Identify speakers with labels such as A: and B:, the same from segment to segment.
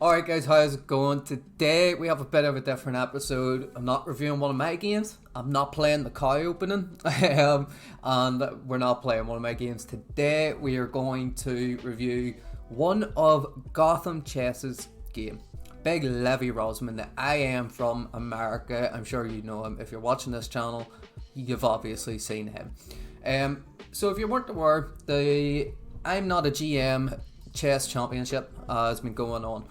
A: Alright guys, how's it going? Today we have a bit of a different episode. I'm not reviewing one of my games. I'm not playing the cow opening. And we're not playing one of my games. Today we are going to review one of GothamChess's game. Big Levy Rosman, that I am from America. I'm sure you know him. If you're watching this channel, you've obviously seen him. So if you weren't aware, the I'm Not a GM chess championship has been going on,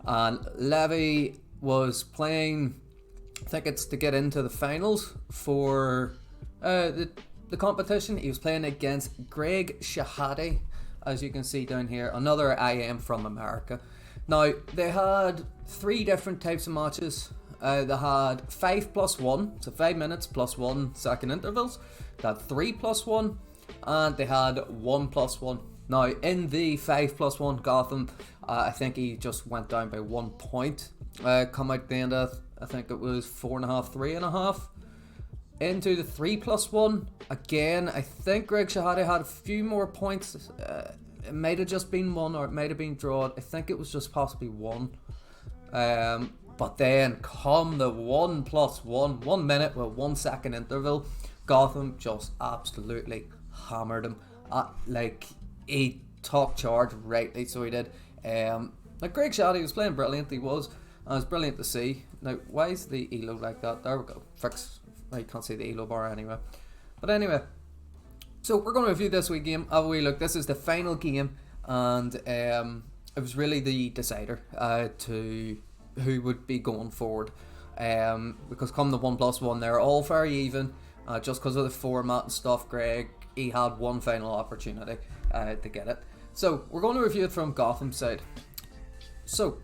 A: and Levy was playing, I think it's to get into the finals for the competition. He was playing against Greg Shahade, as you can see down here, another I am from America. Now they had three different types of matches. They had 5+1, so 5 minutes plus 1 second intervals. They had 3+1, and they had 1+1. Now, in the 5+1 Gotham, I think he just went down by 1 point. Come out the end of, I think it was 4.5, 3.5. Into the 3+1, again, I think Greg Shahade had a few more points. It might have just been one, or it might have been drawn. I think it was just possibly one. But then come the 1+1, 1 minute with 1 second interval, Gotham just absolutely hammered him. He took charge, rightly so he did. Like Greg Shaddy was playing brilliant, he was. And it was brilliant to see. Now, why is the ELO like that? There we go. Fix. I can't see the ELO bar anyway. But anyway, so we're going to review this week game. Have a wee look. This is the final game, and it was really the decider to who would be going forward. Because come the 1+1, they're all very even. Just because of the format and stuff, Greg, he had one final opportunity to get it. So we're going to review it from Gotham's side. So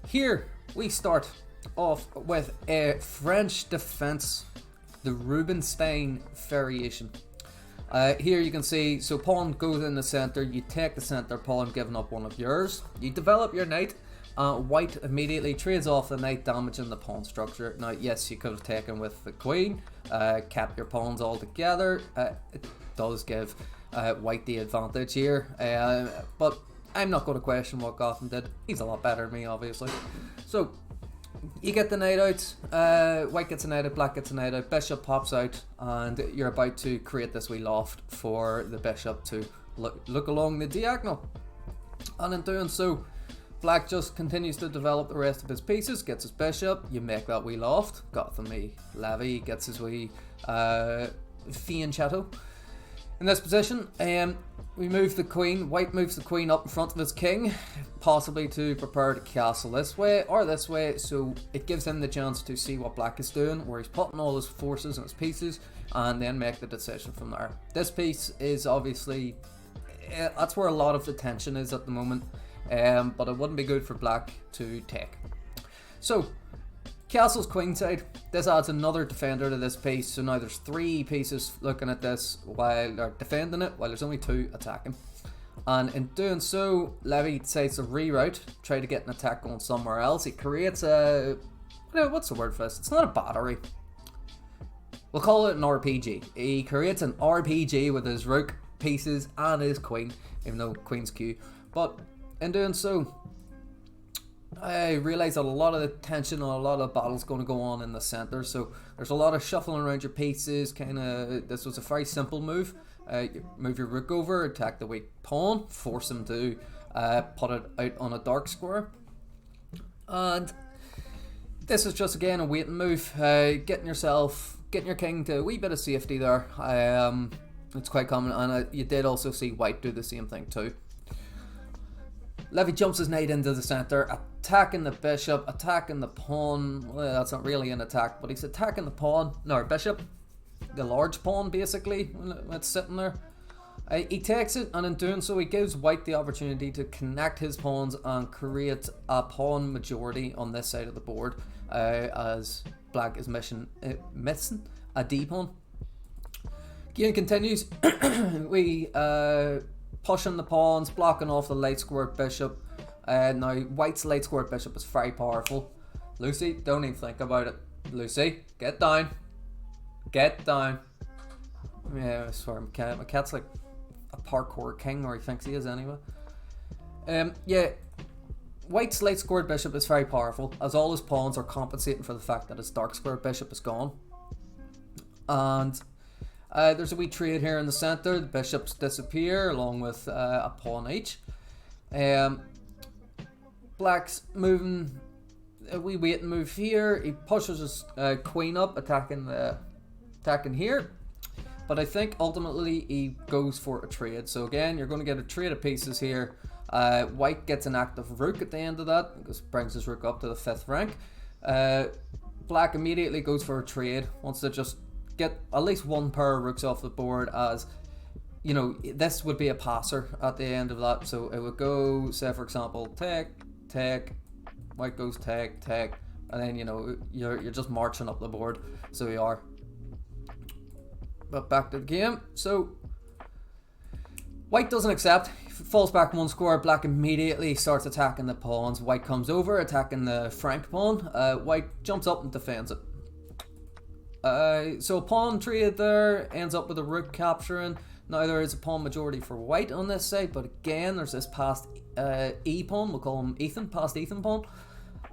A: here we start off with a French defense, the Rubinstein variation. Here you can see, so pawn goes in the center, you take the center pawn, giving up one of yours. You develop your knight. White immediately trades off the knight, damaging the pawn structure. Now, yes, you could have taken with the queen, kept your pawns all together. It does give White the advantage here, but I'm not going to question what Gotham did. He's a lot better than me, obviously. So you get the knight out, White gets a knight out, Black gets a knight out, Bishop pops out, and you're about to create this wee loft for the Bishop to look along the diagonal. And in doing so, Black just continues to develop the rest of his pieces, gets his bishop, you make that wee loft. Levy gets his wee fianchetto. In this position, we move the queen. White moves the queen up in front of his king, possibly to prepare to castle this way or this way, so it gives him the chance to see what Black is doing, where he's putting all his forces and his pieces, and then make the decision from there. This piece is obviously, that's where a lot of the tension is at the moment. But it wouldn't be good for Black to take. So, castle's queenside. This adds another defender to this piece. So now there's 3 pieces looking at this while they're defending it, while there's only 2 attacking. And in doing so, Levy decides to reroute, try to get an attack going somewhere else. He creates a, what's the word for this? It's not a battery. We'll call it an RPG. He creates an RPG with his rook pieces and his queen, even though queen's Q. But in doing so, I realise that a lot of the tension and a lot of battle's going to go on in the centre, so there's a lot of shuffling around your pieces. This was a very simple move. You move your rook over, attack the weak pawn, force him to put it out on a dark square. And this is just again a waiting move, getting your king to a wee bit of safety there. It's quite common, and you did also see White do the same thing too. Levy jumps his knight into the centre, attacking the bishop, attacking the pawn. Well, that's not really an attack, but he's attacking the pawn. No, bishop. The large pawn, basically, when it's sitting there. He takes it, and in doing so, he gives White the opportunity to connect his pawns and create a pawn majority on this side of the board, as Black is missing a d-pawn. Game continues. We pushing the pawns, blocking off the light squared bishop. Now, White's light squared bishop is very powerful. Lucy, don't even think about it. Lucy, get down. Get down. Yeah, I swear, my cat's like a parkour king, or he thinks he is anyway. Yeah, White's light squared bishop is very powerful, as all his pawns are compensating for the fact that his dark squared bishop is gone. And there's a wee trade here in the centre. The bishops disappear along with a pawn each. Black's moving a wee wait and move here. He pushes his queen up, attacking here. But I think ultimately he goes for a trade. So again, you're going to get a trade of pieces here. White gets an active rook at the end of that. This brings his rook up to the 5th rank. Black immediately goes for a trade. Wants to just get at least one pair of rooks off the board, as you know, this would be a passer at the end of that. So it would go, say for example, take, white goes take, and then you know you're just marching up the board. So you are. But back to the game. So white doesn't accept, falls back one square. Black immediately starts attacking the pawns. White comes over, attacking the flank pawn. White jumps up and defends it. So a pawn trade there ends up with a rook capturing. Now there is a pawn majority for white on this side, but again there's this passed E pawn, we'll call him Ethan, passed Ethan pawn.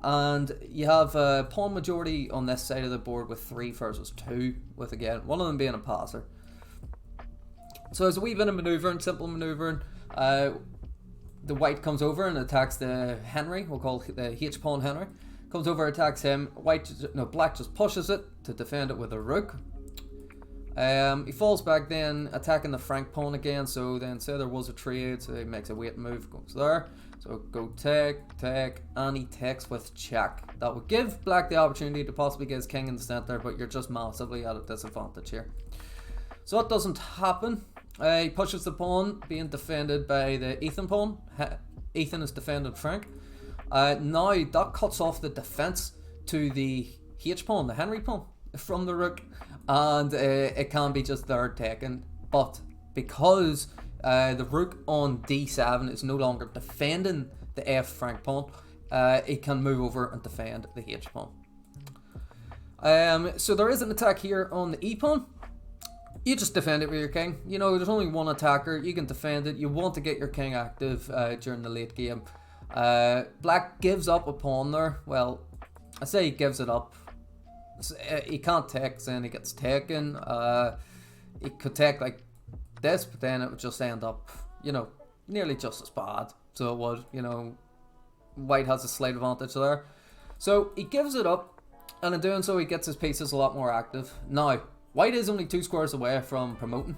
A: And you have a pawn majority on this side of the board with 3 versus 2, with again one of them being a passer. So there's a wee bit of manoeuvring, simple manoeuvring. The white comes over and attacks the Henry, we'll call the H pawn Henry. Comes over, attacks him. Black just pushes it to defend it with a rook. He falls back then, attacking the flank pawn again. So then say there was a trade, so he makes a wait move, goes there. So go take, and he takes with check. That would give Black the opportunity to possibly get his king in the center, but you're just massively at a disadvantage here. So that doesn't happen. He pushes the pawn, being defended by the Ethan pawn. Ethan is defending Frank. Now that cuts off the defense to the H pawn, the Henry pawn, from the rook, and it can be just there taken. But because the rook on d7 is no longer defending the F Frank pawn, it can move over and defend the H pawn. So there is an attack here on the E pawn. You just defend it with your king. You know, there's only one attacker. You can defend it. You want to get your king active during the late game. Black gives up a pawn there. Well, I say he gives it up. He can't take, then he gets taken. He could take like this, but then it would just end up, you know, nearly just as bad. So it would, you know, white has a slight advantage there. So he gives it up, and in doing so he gets his pieces a lot more active. Now, white is only 2 squares away from promoting,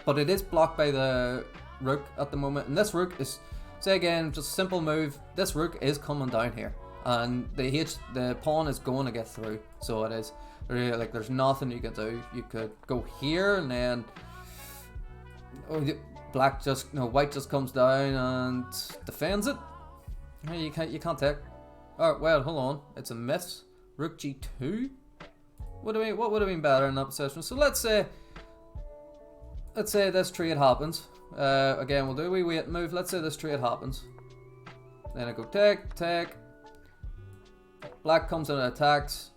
A: but it is blocked by the rook at the moment, and this rook is, say again, just a simple move. This rook is coming down here, and the pawn is going to get through. So it is really, like, there's nothing you can do. You could go here, and then white just comes down and defends it. You can't take. Oh well, hold on, it's a miss. Rook g2. What would have been better in that position? So let's say this trade happens. Again, we'll do a wee wait move. Let's say this trade happens. Then I go take. Black comes in and attacks.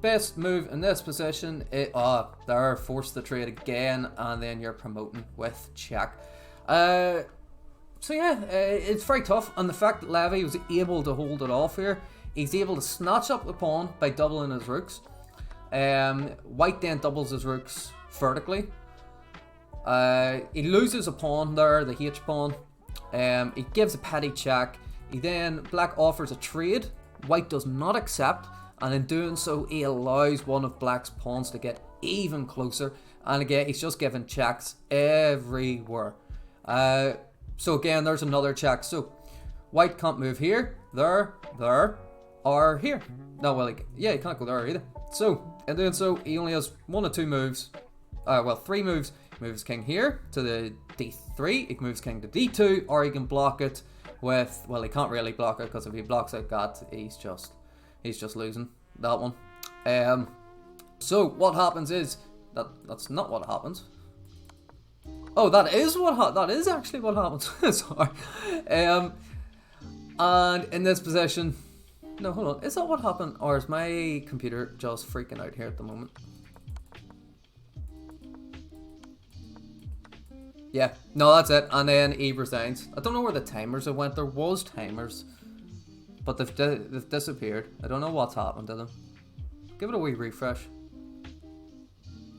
A: Best move in this position. There, force the trade again, and then you're promoting with check. So yeah, it's very tough, and the fact that Levy was able to hold it off here, he's able to snatch up the pawn by doubling his rooks. White then doubles his rooks vertically. He loses a pawn there, the H pawn. He gives a petty check. Black offers a trade. White does not accept, and in doing so, he allows one of Black's pawns to get even closer. And again, he's just giving checks everywhere. So again, there's another check. So white can't move here, there, or here. No, well, he can't go there either. So in doing so, he only has 1 or 2 moves. 3 moves. He moves king here to the d3. He moves king to d2, or he can block it with. Well, he can't really block it, because if he blocks like that, he's just losing that one. So what happens is that's not what happens. Oh, that is actually what happens. Sorry. And in this position, no, hold on. Is that what happened, or is my computer just freaking out here at the moment? Yeah, no, that's it. And then he resigns. I don't know where the timers have went. There was timers, but they've disappeared. I don't know what's happened to them. Give it a wee refresh.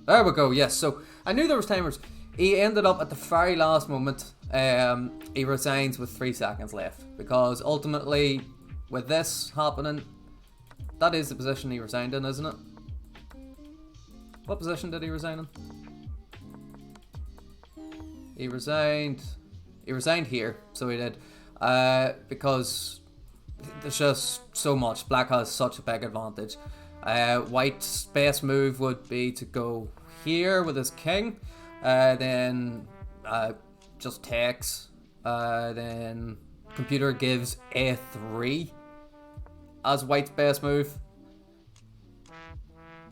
A: There we go. Yes, so I knew there was timers. He ended up at the very last moment. He resigns with 3 seconds left because ultimately, with this happening, that is the position he resigned in, isn't it? What position did he resign in? He resigned here, so he did, because there's just so much. Black has such a big advantage. White's best move would be to go here with his king, then just takes, then computer gives a3 as White's best move.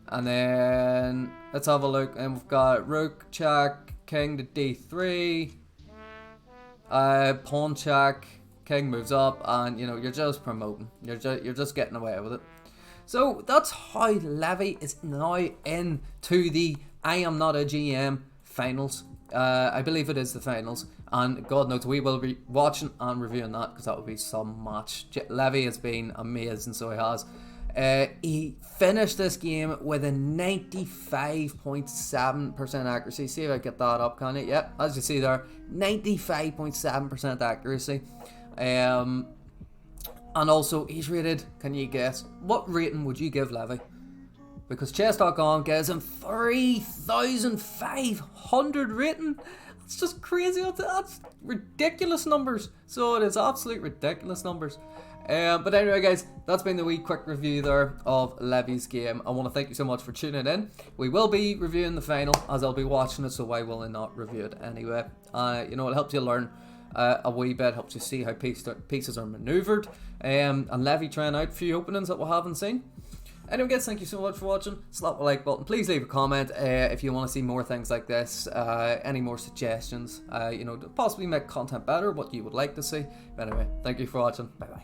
A: And then let's have a look, and we've got rook check, king to d3, pawn check, king moves up, and you know, you're just promoting. You're just getting away with it. So that's how Levy is now into the I Am Not a GM finals. I believe it is the finals, and God knows we will be watching and reviewing that because that would be some match. Levy has been amazing, so he has. He finished this game with a 95.7% accuracy. See if I get that up, can it? Yep, as you see there, 95.7% accuracy. And also, he's rated, can you guess, what rating would you give Levy? Because chess.com gives him 3,500 rating. That's just crazy. That's ridiculous numbers. So it is absolute ridiculous numbers. But anyway, guys, that's been the wee quick review there of Levy's game. I want to thank you so much for tuning in. We will be reviewing the final as I'll be watching it, so why will I not review it anyway? You know, it helps you learn a wee bit, helps you see how pieces are manoeuvred, and Levy trying out a few openings that we haven't seen. Anyway, guys, thank you so much for watching. Slap the like button. Please leave a comment if you want to see more things like this. Any more suggestions, you know, to possibly make content better, what you would like to see. But anyway, thank you for watching. Bye bye.